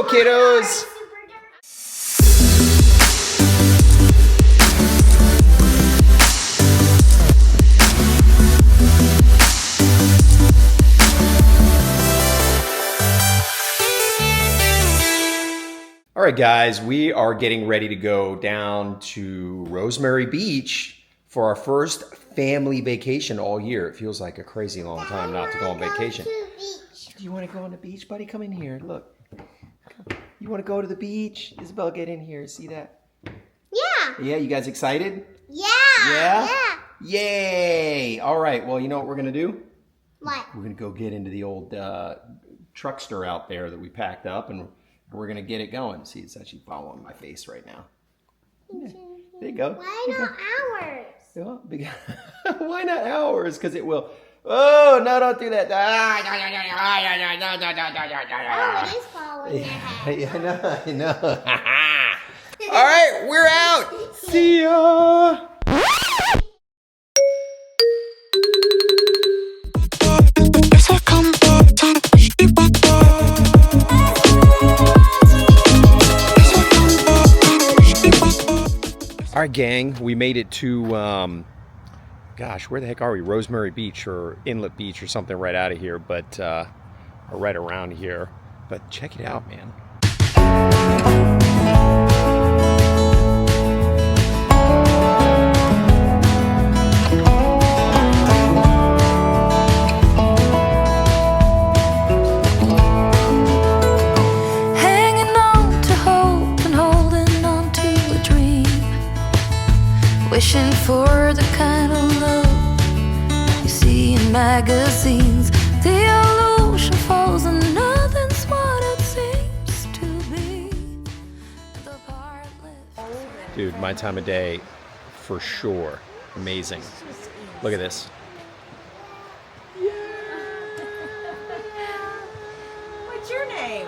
go, kiddos. All right, guys, we are getting ready to go down to Rosemary Beach for our first family vacation all year. It feels like a crazy long time not to go on vacation. Do you want to go on the beach, buddy? Come in here. Look. You want to go to the beach? Isabella, get in here. See that? Yeah. Yeah, you guys excited? Yeah. Yeah? Yay! All right, well, you know what we're going to do? What? We're going to go get into the old truckster out there that we packed up, and we're going to get it going. See, it's actually following my face right now. There you go. Why not ours? Well, why not ours? Because it will. Oh, no, don't do that. Oh, it is following your head. Yeah, I know. All right, we're out. See ya. All right, gang, we made it to, gosh, where the heck are we? Rosemary Beach or Inlet Beach or something right out of here, but or right around here. But check it out, man. Wishing for the kind of love you see in magazines. The illusion falls and nothing's what it seems to be. The part left. Dude, my time of day for sure. Amazing. Look at this. Yeah. What's your name?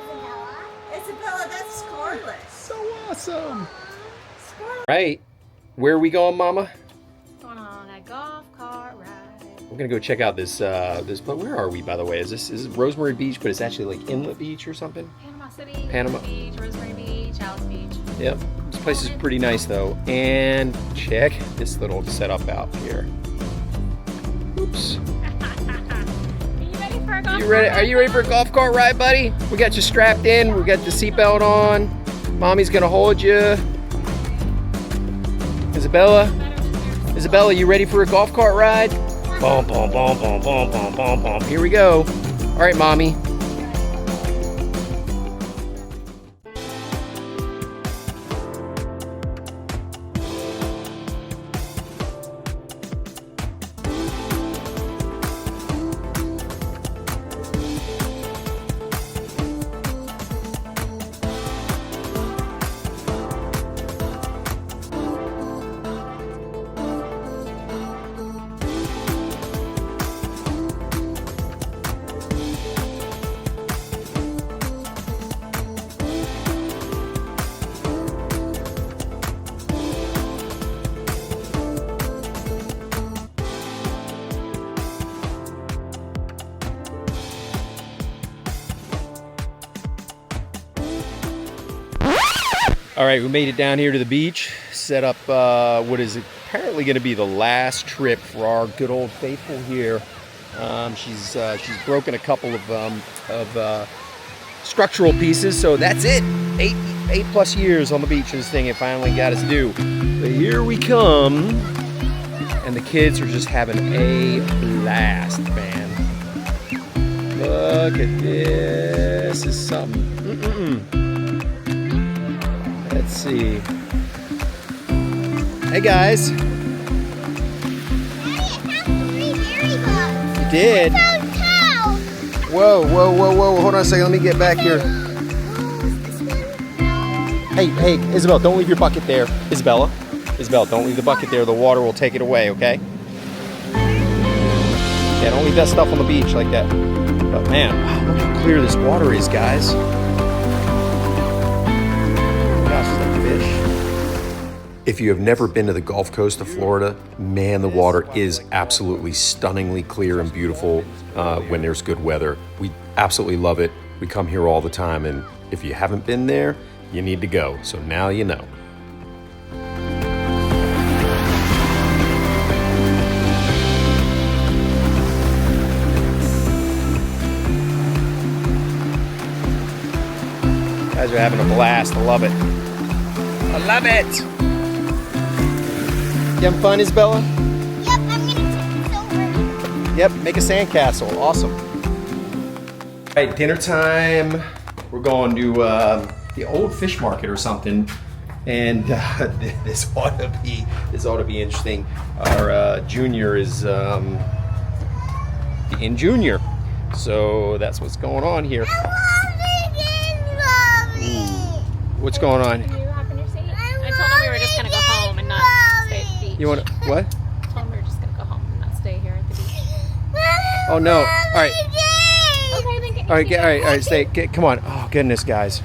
Isabella. Isabella, that's Scarlet. So awesome. Right. Where are we going, Mama? Going on a golf cart ride. We're gonna go check out this but where are we, by the way? Is this Rosemary Beach, but it's actually like Inlet Beach or something? Panama City, Panama Beach, Rosemary Beach, Alice Beach. Yep. This place is pretty nice though. And check this little setup out here. Oops. Are you ready for a golf You ready? cart Are you ready for a golf cart ride, buddy? We got you strapped in. We got the seatbelt on. Mommy's gonna hold you. Isabella, you ready for a golf cart ride? Boom, boom, boom, boom, boom, boom, boom, boom. Here we go. All right, Mommy. All right, we made it down here to the beach, set up what is apparently going to be the last trip for our good old faithful here. She's broken a couple of structural pieces, so that's it. Eight plus years on the beach, this thing it finally got us due. But here we come, and the kids are just having a blast, man. Look at this, is something. Let's see. Hey guys. Daddy, I found 3 berry bugs. You did? I found cows. Whoa. Hold on a second. Let me get back here. Oh, is this one? Hey, Isabella, don't leave your bucket there. Isabella, don't leave the bucket there. The water will take it away, okay? Yeah, don't leave that stuff on the beach like that. But man, wow, look how clear this water is, guys. Gosh, it's like fish. If you have never been to the Gulf Coast of Florida, man, the water is absolutely stunningly clear and beautiful when there's good weather. We absolutely love it. We come here all the time, and If you haven't been there, you need to go. So now you know. Guys are having a blast. I love it. I love it. You having fun, Isabella? Yep, I'm gonna tip this over. Yep, make a sandcastle. Awesome. All right, dinner time. We're going to the old fish market or something, and this ought to be interesting. Our junior is in junior, so that's what's going on here. What's going on? Can you hop in your seat? I told him we were just gonna go home and not stay at the beach. You want to what? I told him we were just gonna go home and not stay here at the beach. Oh no! All right, Okay, then get all right. Stay. Come on. Oh goodness, guys.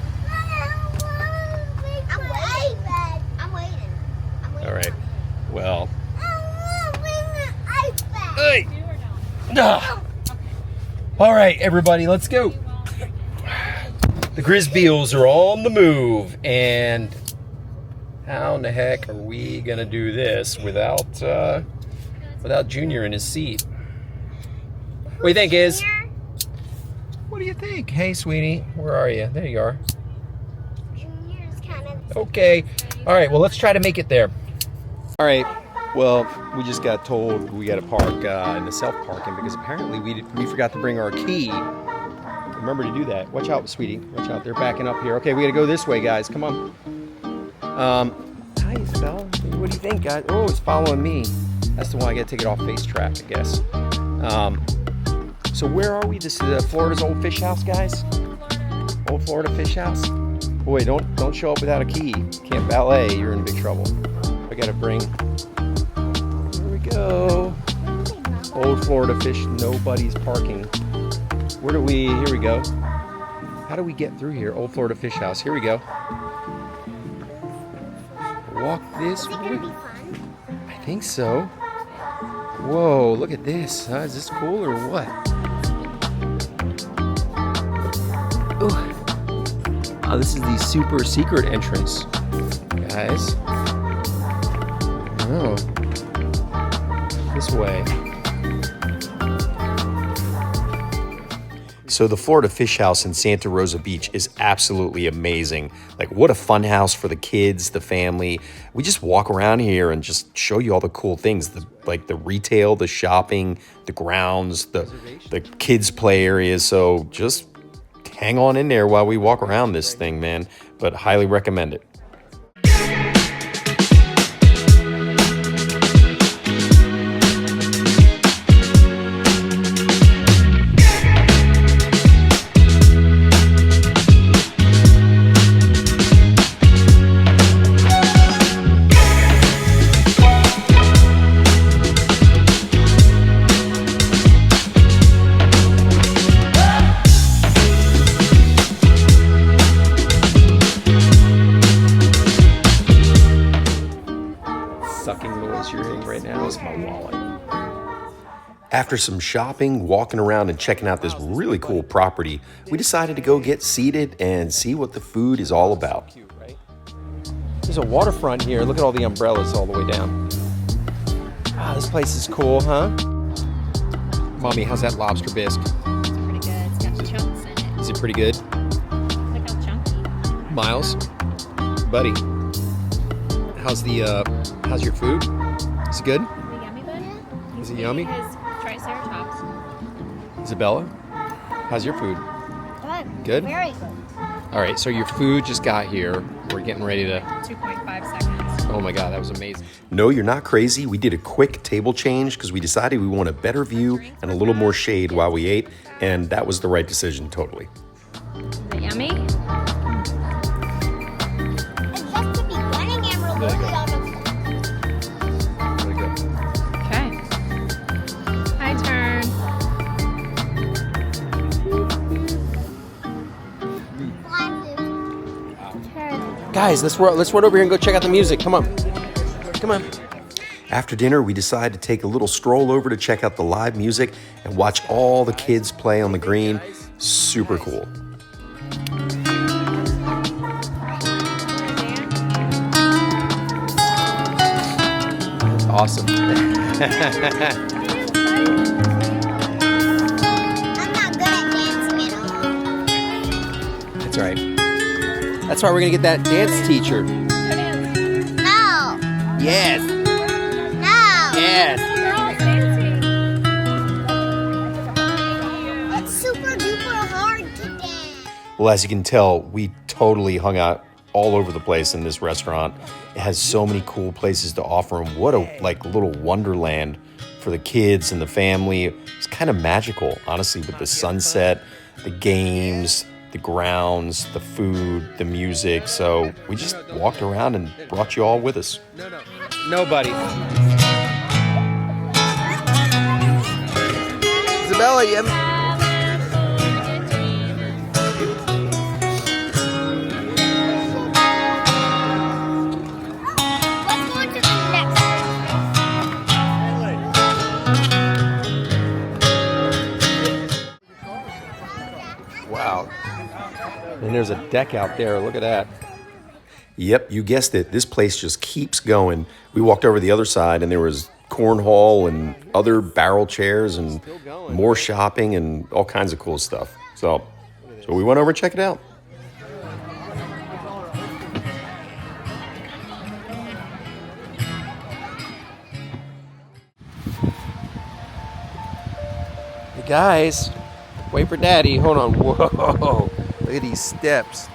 I'm waiting. All right. Well. Hey. Do or don't? Ah. All right, everybody, let's go. The Grisbeels are on the move, and how in the heck are we gonna do this without Junior in his seat? What do you think, Iz? What do you think? Hey, sweetie, where are you? There you are. Junior's kind of. Okay. All right. Well, let's try to make it there. All right. Well, we just got told we got to park in the self-parking because apparently we forgot to bring our key. Remember to do that. Watch out, sweetie. Watch out. They're backing up here. Okay, we got to go this way, guys. Come on. Hi, Isabella. What do you think, guys? Oh, it's following me. That's the one I got to take it off face trap, I guess. So where are we? This is Florida's old fish house, guys. Old Florida fish house. Boy, don't show up without a key. Can't valet. You're in big trouble. I got to bring. Here we go. Old Florida fish. Nobody's parking. Here we go. How do we get through here? Old Florida Fish House. Here we go. Walk this Is it way. gonna be fun? I think so. Whoa, look at this. Is this cool or what? Ooh. Oh, this is the super secret entrance, guys. Oh. This way. So the Florida Fish House in Santa Rosa Beach is absolutely amazing. Like, what a fun house for the kids, the family. We just walk around here and just show you all the cool things, like the retail, the shopping, the grounds, the kids play areas. So just hang on in there while we walk around this thing, man. But highly recommend it. Sucking noise you're hearing right now is my wallet. After some shopping, walking around, and checking out this really cool property, we decided to go get seated and see what the food is all about. There's a waterfront here. Look at all the umbrellas all the way down. Ah, this place is cool, huh? Mommy, how's that lobster bisque? It's pretty good. It's got chunks in it. Is it pretty good? Look how chunky. Miles, buddy, how's your food? Is it good? Is it yummy, bud? Is it yummy? His triceratops. Isabella, how's your food? Good. Good? Very good. All right, so your food just got here. We're getting ready to... 2.5 seconds. Oh my God, that was amazing. No, you're not crazy. We did a quick table change because we decided we want a better view and a little more shade while we ate, and that was the right decision, totally. Is it yummy? It's just the beginning and we're really almost Really good. Okay. Hi, turn. Guys, let's run over here and go check out the music. Come on. Come on. After dinner, we decided to take a little stroll over to check out the live music and watch all the kids play on the green. Super cool. Awesome. I'm not good at dancing at all. That's right. That's why we're gonna get that dance teacher. No. Yes. No. Yes. It's super duper hard to dance. Well, as you can tell, we totally hung out all over the place in this restaurant. It has so many cool places to offer, and what a little wonderland for the kids and the family. It's kind of magical, honestly, with the sunset, the games, the grounds, the food, the music. So we just walked around and brought you all with us. Nobody. Isabella, you haven't... Let's go into the next Wow. And there's a deck out there. Look at that. Yep, you guessed it. This place just keeps going. We walked over the other side and there was cornhole and other barrel chairs and more shopping and all kinds of cool stuff. So we went over and checked it out. Hey guys, wait for Daddy. Hold on. Whoa, look at these steps.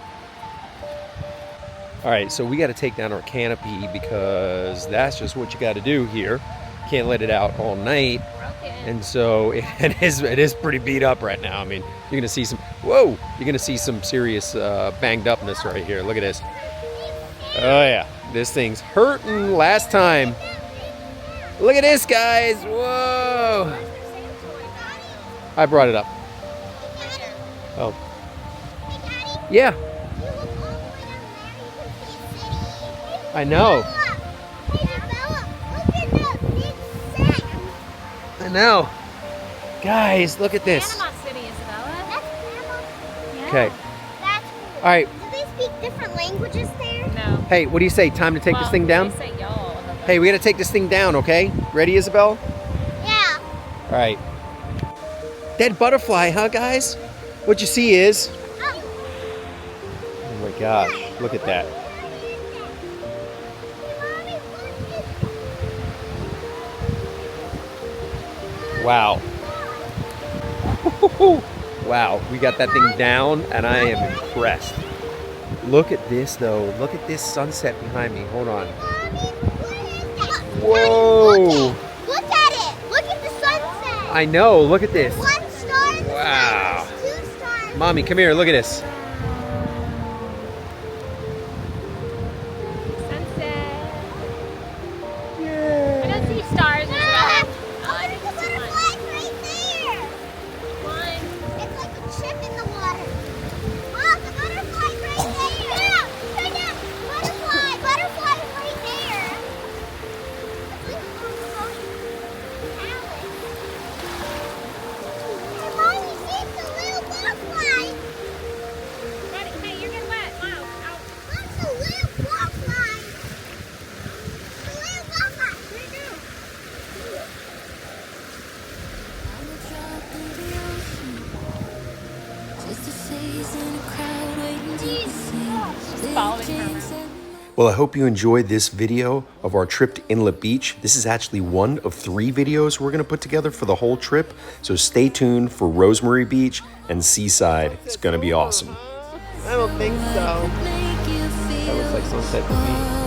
All right, so we got to take down our canopy because that's just what you got to do here. Can't let it out all night. And so it is pretty beat up right now. I mean, you're gonna see some, whoa, you're gonna see some serious banged upness right here. Look at this. Oh yeah, this thing's hurting last time. Look at this, guys. Whoa. I brought it up. Oh. Yeah. I know. I know. Guys, look at this. Panama City, Isabella. Okay. That's cool. All right. Do they speak different languages there? No. Hey, what do you say? Time to take this thing down? They say y'all. Hey, we got to take this thing down, okay? Ready, Isabel? Yeah. All right. Dead butterfly, huh, guys? What you see is... Oh. Oh my gosh, look at that. Wow. Wow, we got that thing down and I am impressed. Look at this though. Look at this sunset behind me. Hold on. Whoa. Look at it. Look at the sunset. I know, look at this. 1 star in the Wow. sky. There's 2 stars. Mommy, come here, look at this. Sunset. Yay. I don't see stars, Isabella. Ah, Oh, I look didn't at the see one. butterflies right there. One. It's like a chip in the water. Oh, the butterfly's right there. Yeah, check out. Butterfly. Butterfly's right there. It's like a palace. Hey, Mom, you see the little butterfly? Ready? Hey, you're getting wet. Wow. Ow. Look, the little butterfly. The little butterfly. Where'd it go? Following her around. Well, I hope you enjoyed this video of our trip to Inlet Beach. This is actually one of 3 videos we're going to put together for the whole trip. So stay tuned for Rosemary Beach and Seaside. It's going to be awesome. I don't think so. That looks like sunset to me.